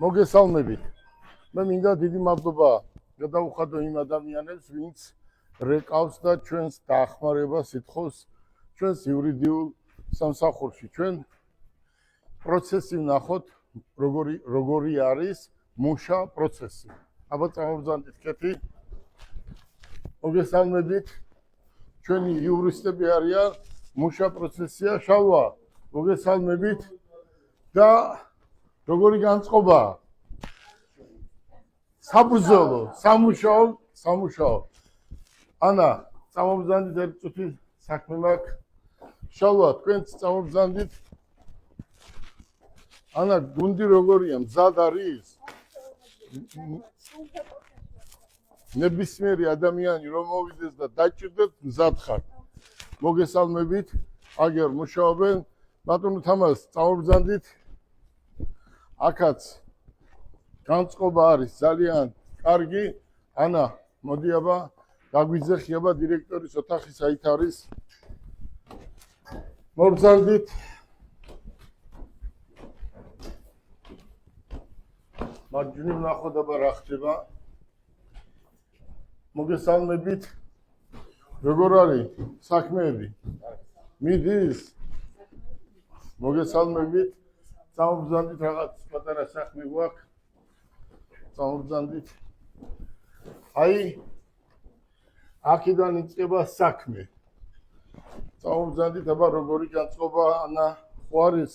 მოგესალმებით. მე მინდა დიდი მადლობა გადავუხადო იმ ადამიანებს, ვინც რეკავს და ჩვენს დაახმარებას ითხოვს ჩვენს იურიდიულ სამსახურში. ჩვენ პროცესი ვნახოთ, როგორი არის მუშა პროცესი. აბა წამოვბრძანდით კეთი. მოგესალმებით. ჩვენი იურისტები არიან, მუშა პროცესია შალვა. მოგესალმებით და როგორი განწყობა? საბრძოლო, სამუშაო. ანა, წამოვბრძანდით ერთ წუთი საქმე მაქვს. შალვა, თქვენც წამოვბრძანდით. ანა, გუნდი როგორია? მზად არის? ნებისმიერი ადამიანი რომ მოვიდეს და დაჭირდეთ, მზად ხარ. მოგესალმებით, აგერ მუშაობენ. ბატონო თამას, წამოვბრძანდით. აქაც განწყობა არის ძალიან კარგი. ანა, მოდი აბა გაგვიძახი აბა დირექტორის ოთახი საით არის. მობრძანდით. მარჯვნივ ვნახოთ აბა რა ხდება. მოგესალმებით. როგორ არის საქმეები? მიდის? მოგესალმებით. წამოვბრძანდით, რაღაც პატარა საქმე გვაქვს. წამოვბრძანდით. აი, აქედან იწყება საქმე. წამოვბრძანდით, აბა როგორი განწყობა, ანა, ხო არის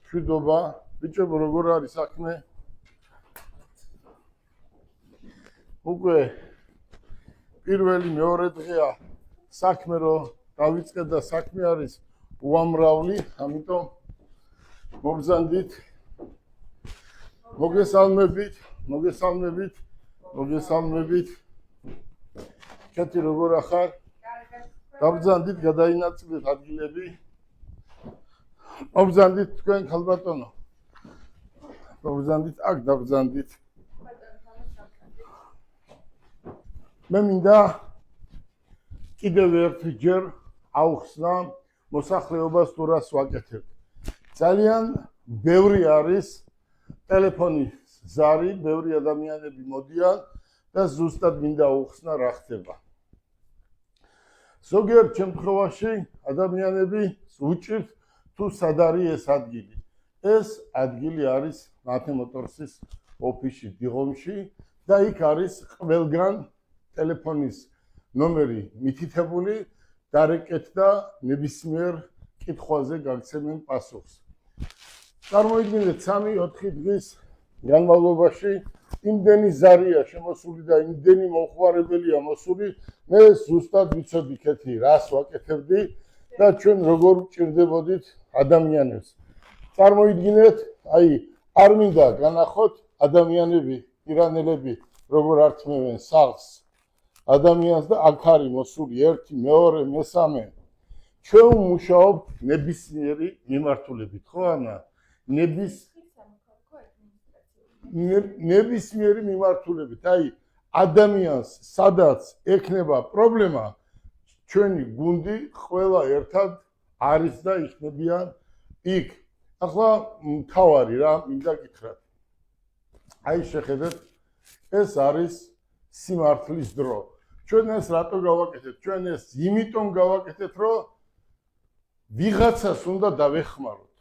მშვიდობა? ბიჭებო, როგორ არის საქმე? უკვე პირველი მეორე დღეა საქმე რო დავიწყე და საქმე არის უამრავი, ამიტომ მობრძანდით. მოგესალმებით. კეთი როგორ ახარ? დაბრძანდით, გადაინაწილეთ ადგილები. მობრძანდით თქვენ ქალბატონო. მობრძანდით, აქ დაბრძანდით. მე მინდა კიდევ ერთჯერ აუხსნა მოსახლეობას თუ რას ვაკეთებ. ძალიან ბევრი არის ტელეფონის ზარი, ბევრი ადამიანები მოდიან და ზუსტად მინდა აუხსნა რა ხდება. ზოგიერთ შემთხვევაში ადამიანები უჭირთ თუ სად არის ეს ადგილი. ეს ადგილი არის მათე მოტორსის ოფისში დიღომში და იქ არის ყველგან ტელეფონის ნომერი მითითებული, დარეკეთ და ნებისმიერ კითხვაზე გაგცემენ პასუხს. წარმოიდგინეთ 3-4 დღის განმავლობაში იმდენი ზარია შემოსული და იმდენი მოხმარებელია მოსული, მე ზუსტად ვიცოდი კეთი რას ვაკეთებდი და ჩვენ როგორ ვჭირდებოდით ადამიანებს. წარმოიდგინეთ, აი, არ მინდა განახოთ ადამიანები, ირანელები როგორ ართმევენ სახლს ადამიანს და აქ არის მოსული 1, 2, 3. ჩვენ ვმუშაობთ ნებისმიერი მიმართულებით, ხო ანა? ნებისმიერი მიმართულებით. აი, ადამიანს სადაც ექნება პრობლემა, ჩვენი გუნდი ყველა ერთად არის და იქნებიან იქ. ახლა მთავარი რა მინდა გითხრათ. აი, შეხედეთ, ეს არის სიმართლის დრო. ჩვენ ეს რატო გავაკეთეთ? ჩვენ ეს იმიტომ გავაკეთეთ, რომ ვიღაცას უნდა დავეხმაროთ.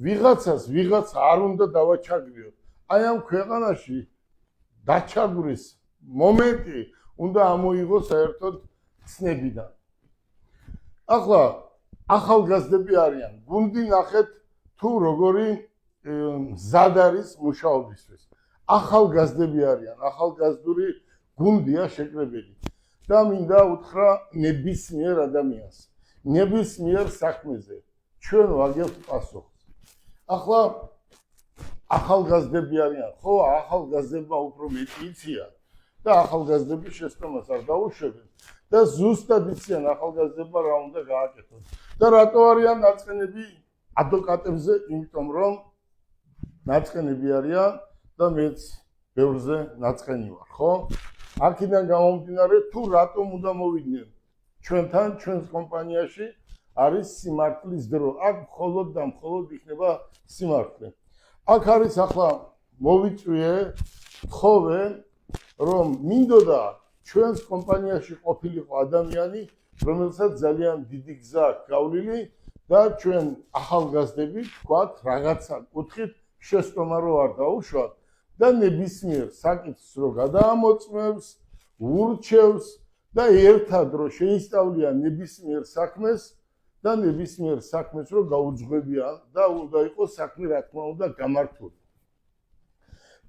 ვიღაცას ვიღაცა არ უნდა დავაჩაგრიოთ. აი ამ ქვეყანაში დაჩაგრის მომენტი უნდა ამოიღოს საერთოდ ცნებიდან. ახლა ახალგაზრდები არიან. გუნდი ნახეთ თუ როგორი მზად არის მუშაობისთვის. ახალგაზრდები არიან, ახალგაზრდული გუნდია შეკრებილი. და მინდა უთხრა ნებისმიერ ადამიანს, ნებისმიერ საქმეზე ჩვენ ვაგებთ პასუხს. ახლა ახალგაზრდები არიან, ხო, ახალგაზრდებმა უფრო მეტი იციან და ახალგაზრდები შესწავლას არ დაუშვებენ და ზუსტად იციან ახალგაზრდებმა რა უნდა გააკეთონ. და რატო არიან ნაწყენები ადვოკატებზე? იმიტომ რომ ნაწყენები არიან და მეც ბევრზე ნაწყენი ვარ, ხო? აქედან გამომდინარე, თუ რატომ უნდა მოვიდნენ ჩვენთან, ჩვენს კომპანიაში არის სიმართლის დრო. აქ მხოლოდ და მხოლოდ იქნება სიმართლე. აქ არის ახლა მოვიწვიე თხოვე რომ მინდოდა ჩვენს კომპანიაში ყოფილიყო ადამიანი რომელსაც ძალიან დიდი გზა აქვს გავლილი და ჩვენ ახალგაზრდები თქვათ რაღაცა კუთხით შეცდომა რო არ დაუშვათ და ნებისმიერ საკითხს რო გადაამოწმებს ურჩევს და ერთად რო შეისწავლიან ნებისმიერ საქმეს და ნებისმიერ საქმეს რო გაუძღვებიან და უნდა იყოს საქმე რა თქმა უნდა გამართული.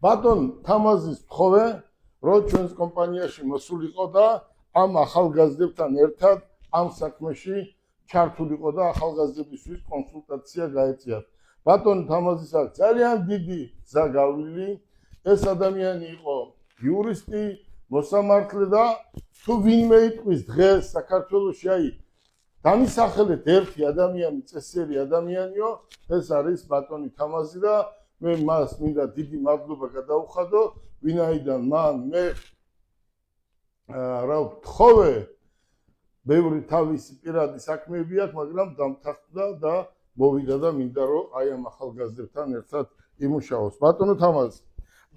ბატონ თამაზის თხოვე რო ჩვენს კომპანიაში მოსულიყო და ამ ახალგაზრდებთან ერთად ამ საქმეში ჩართულიყო და ახალგაზრდებისთვის კონსულტაცია გაეწიათ. ბატონ თამაზის აქვს ძალიან დიდი გზა გავლილი. ეს ადამიანი იყო იურისტი, მოსამართლე და თუ ვინმე იტყვის დღეს საქართველოში აი დამისახელეთ ერთი ადამიანი, წესიერი ადამიანიო, ეს არის ბატონი თამაზი და მე მას მინდა დიდი მადლობა გადაუხადო, ვინაიდან მან მე რა ვთხოვე, ბევრი თავისი პირადი საქმეები აქვს, მაგრამ დამთანხმდა და მოვიდა და მინდა რომ აი ამ ახალგაზრდებთან ერთად იმუშაოს. ბატონო თამაზი,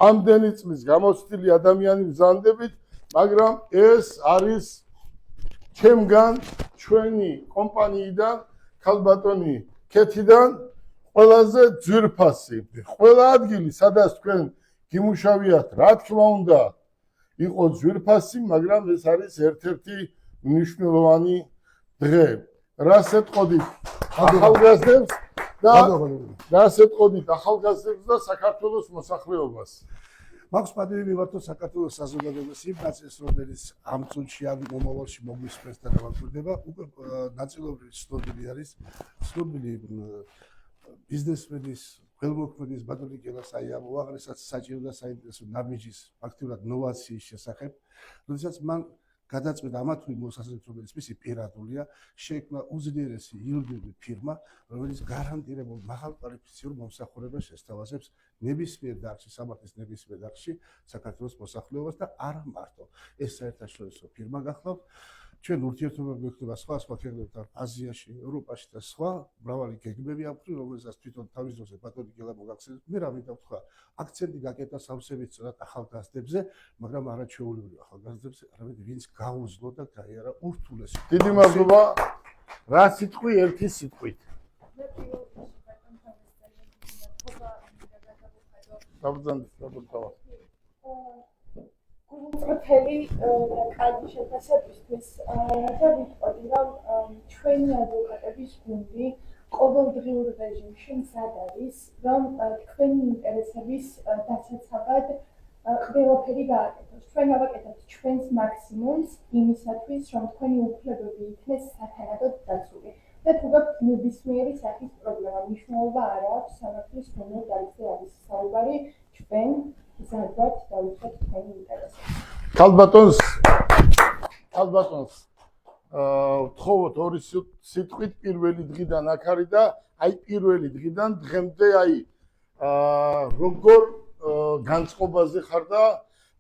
ამდენი წლის გამოცდილი ადამიანი ბრძანდებით, მაგრამ ეს არის ჩემგან ჩვენი კომპანიიდან ქალბატონი ქეთიდან ყველაზე ძვირფასი. ყველა ადგილი, სადაც თქვენ გიმუშავიათ, რა თქმა უნდა, იყო ძვირფასი, მაგრამ ეს არის ერთ-ერთი მნიშვნელოვანი დღე. რას ეტყოდით ახალგაზრდებს და საქართველოს მოსახლეობას. მაქვს პატივი მივართო საქართველოს საზოგადოებას იმ ნაწილს, რომელიც ამ წუთში ან მომავალში მოგვისმენს და გამართულდება, უკვე ნაწილობრივ ცნობილი არის, ცნობილი ბიზნესმენის, ხელმოქმედის ბატონი კელასაია მოაღრესაც საჭირო და საინტერესო ნაბიჯის ფაქტურად ნოვაციის შესახებ, როდესაც მან გადაწყვეტა ამა თუ იმ მოსაზრებით, რომელიც მისი პირადულია, შეიქმნა უძლიერესი იურიდიული ფირმა, რომელიც გარანტირებულ მაღალკვალიფიციურ მომსახურებას შესთავაზებს ნებისმიერ დარგში, სამართლის ნებისმიერ დარგში საქართველოს მოსახლეობას და არა მარტო. ეს საერთაშორისო ფირმა გახლავთ. ჩვენ ურთიერთობა გვექნება სხვა ქვეყნებთან, აზიაში, ევროპაში და სხვა მრავალი გეგმები აქვს, რომელსაც თვითონ თავის დროზე ბატონი კელა მოგახსენეთ. მე რა მინდა ვთქვა, აქცენტი გაკეტა სავსებით სწორად ახალგაზრდებზე, მაგრამ არა ჩვეულებრივ ახალგაზრდებზე, არამედ ვინც გაუძლო და გაიარა ურთულესი. დიდი მადლობა. რა სიტყვი ერთი სიტყვით. გულწრფელი და კარგი შეფასებისთვის და ვიტყოდი, რომ ჩვენი ადვოკატების გუნდი ყოველდღიურ რეჟიმში მზად არის, რომ თქვენი ინტერესების დასაცავად ყველაფერი გააკეთოს. ჩვენ გავაკეთებთ ჩვენს მაქსიმუმს იმისათვის, რომ თქვენი უფლებები იქნეს სათანადოდ დაცული. და თუ გაქვთ ნებისმიერი სახის პრობლემა, მნიშვნელობა არ აქვს სამართლის დონე დაიწყე არის საუბარი, ჩვენ მზად ვართ დავიცვათ თქვენი ინტერესები. ქალბატონს ვთხოვოთ ორი სიტყვით პირველი დღიდან აქ არის და აი პირველი დღიდან დღემდე აი როგორ განწყობაზე ხარ და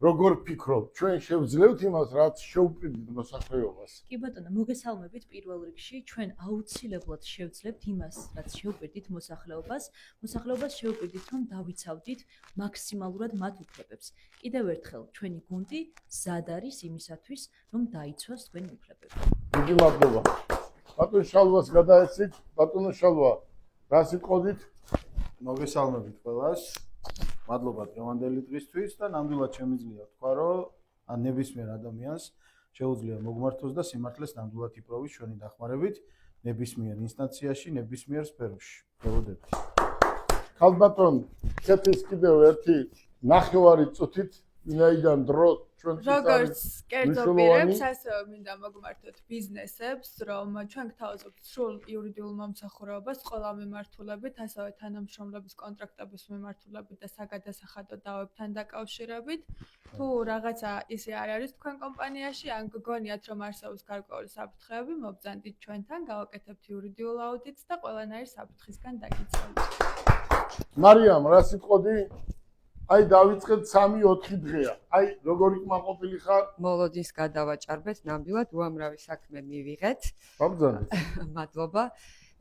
როგორ ფიქრობ, ჩვენ შევძლებთ იმას, რაც შეუპირდით მოსახლეობას. კი ბატონო, მოგესალმებით პირველ რიგში, ჩვენ აუცილებლად შევძლებთ იმას, რაც შეუპირდით მოსახლეობას. მოსახლეობას შევუპირდით, რომ დავიცავდით მაქსიმალურად მათ უფლებებს. კიდევ ერთხელ, ჩვენი გუნდი მზად არის იმისათვის, რომ დაიცვას თქვენი უფლებები. დიდი მადლობა. ბატონ შალვას გადაეცით, ბატონო შალვა, რა სიტყოდით? მოგესალმებით ყველას. მადლობა დღევანდელი დღისთვის და ნამდვილად შემიძლია ვთქვა, რომ ნებისმიერ ადამიანს შეუძლია მოგმართოს და სიმართლეს ნამდვილად იპროვის ჩვენი დახმარებით ნებისმიერ ინსტანციაში, ნებისმიერ სფეროში. მოგდებით. ქალბატონ ქეთის კიდევ ერთი ნახევარი წუთით ვინაიდან დრო როგორც კერძო პირებს, ასევე მინდა მოგმართოთ ბიზნესებს, რომ ჩვენ გთავაზობთ სრულ იურიდიულ მომსახურებას ყველა მიმართულებით, ასევე თანამშრომლობის კონტრაქტების მიმართულებით და საგადასახადო დავებთან დაკავშირებით. თუ რაღაცა ისე არ არის თქვენ კომპანიაში, ან გგონიათ, რომ არსებობს გარკვეული საფრთხეები, მობრძანდით ჩვენთან, გავაკეთებთ იურიდიულ აუდიტს და ყველანაირი საფრთხისგან დაგიცავთ. მარიამ, რა სიტყოდი? აი დავიწყეთ 3-4 დღეა. აი როგორი კმაყოფილი ხარ? მოლოდის გადავაჭარბეთ, ნამდვილად უამრავი საქმე მივიღეთ. ბაბძანეთ. მადლობა.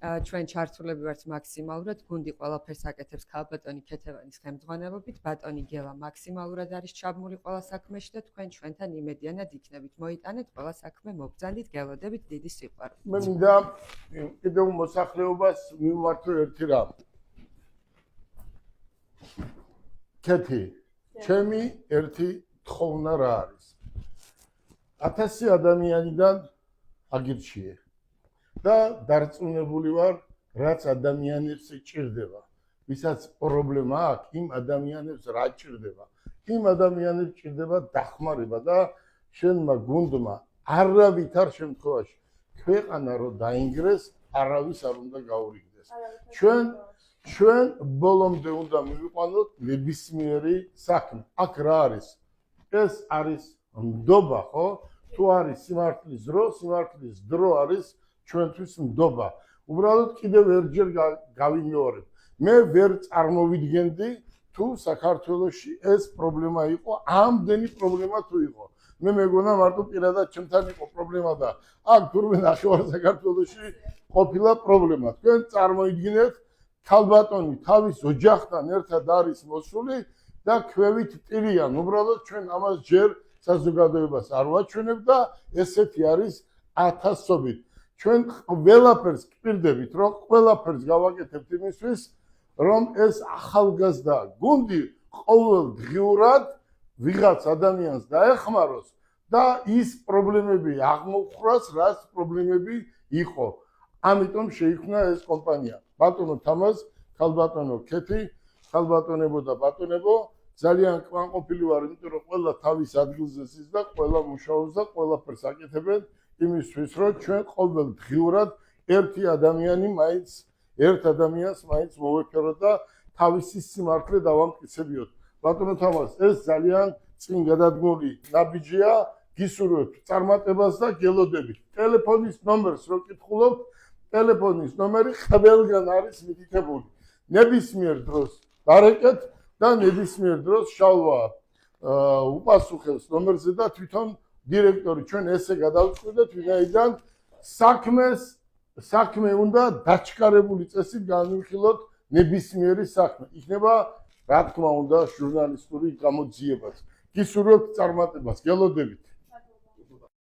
ჩვენ ჩართულები ვართ მაქსიმალურად, გუნდი ყველაფერს აკეთებს ქალბატონი ქეთევანის ხელმძღვანელობით, ბატონი გელა მაქსიმალურად არის ჩაბმული ყველა საქმეში და თქვენ ჩვენთან იმედიანად იქნებით. მოიტანეთ ყველა საქმე მობრძანდით, გელოდებით დიდი სიყვარული. მე მინდა კიდევ მოსახლეობას მიმართო ერთი რამ. კეთი, ჩემი ერთი თხოვნა რა არის? 1000 ადამიანიდან აგირჩიე და დარწმუნებული ვარ, რაც ადამიანებს ჭირდება. ვისაც პრობლემა აქვს, იმ ადამიანებს რა ჭირდება? იმ ადამიანებს ჭირდება დახმარება და შენმა გუნდმა არავითარ შემთხვევაში ქვეყანა რო დაინგრეს, არავის არ უნდა გაურიგდეს. ჩვენ ბოლომდე უნდა მივიყვანოთ ნებისმიერი საქმე. აქ რა არის? ეს არის ნდობა, ხო? თუ არის სიმართლის დრო არის ჩვენთვის ნდობა. უბრალოდ კიდევ ერთჯერ გავიმეორებ. მე ვერ წარმოვიდგენდი თუ საქართველოში ეს პრობლემა იყო, ამდენი პრობლემა თუ იყო. მე მეგონა მარტო პირადად ჩემთან იყო პრობლემა და აქ თურმე ნახევარ საქართველოში ყოფილა პრობლემა. თქვენ წარმოიდგინეთ, ქალბატონი თავის ოჯახთან ერთად არის მოსული და ქვევით ტირიან. უბრალოდ ჩვენ ამას ჯერ საზოგადოებას არ ვაჩვენებ და ესეთი არის ათასობით. ჩვენ ყველაფერს გპირდებით, რომ ყველაფერს გავაკეთებთ იმისთვის, რომ ეს ახალგაზრდა გუნდი ყოველდღიურად ვიღაც ადამიანს დაეხმაროს და ის პრობლემები აღმოხვრას, რაც პრობლემები იყო. ამიტომ შეიქმნა ეს კომპანია. ბატონო თამაზ, ქალბატონო ქეთი, ქალბატონებო და ბატონებო, ძალიან კმაყოფილი ვარ, იმიტომ რომ ყველა თავის ადგილზე ზის და ყველა მუშაობს და ყველაფერს აკეთებენ იმისთვის, რომ ჩვენ ყოველდღიურად ერთ ადამიანს მაინც მოვეფეროთ და თავისი სიმართლე დავამტკიცებიოთ. ბატონო თამაზ, ეს ძალიან წინ გადადგმული ნაბიჯია, გისურვებთ წარმატებას და გელოდებით. ტელეფონის ნომერს რო კითხულობთ, ტელეფონის ნომერი ყველგან არის მითითებული. ნებისმიერ დროს დარეკეთ და ნებისმიერ დროს შალვა უპასუხებს ნომერზე და თვითონ დირექტორი ჩვენ ესე გადავწყვიტეთ, ვინაიდან საქმე უნდა დაჩქარებული წესით განვიხილოთ ნებისმიერი საქმე. იქნება რა თქმა უნდა ჟურნალისტური გამოძიებაც. გისურვებთ წარმატებას, გელოდებით.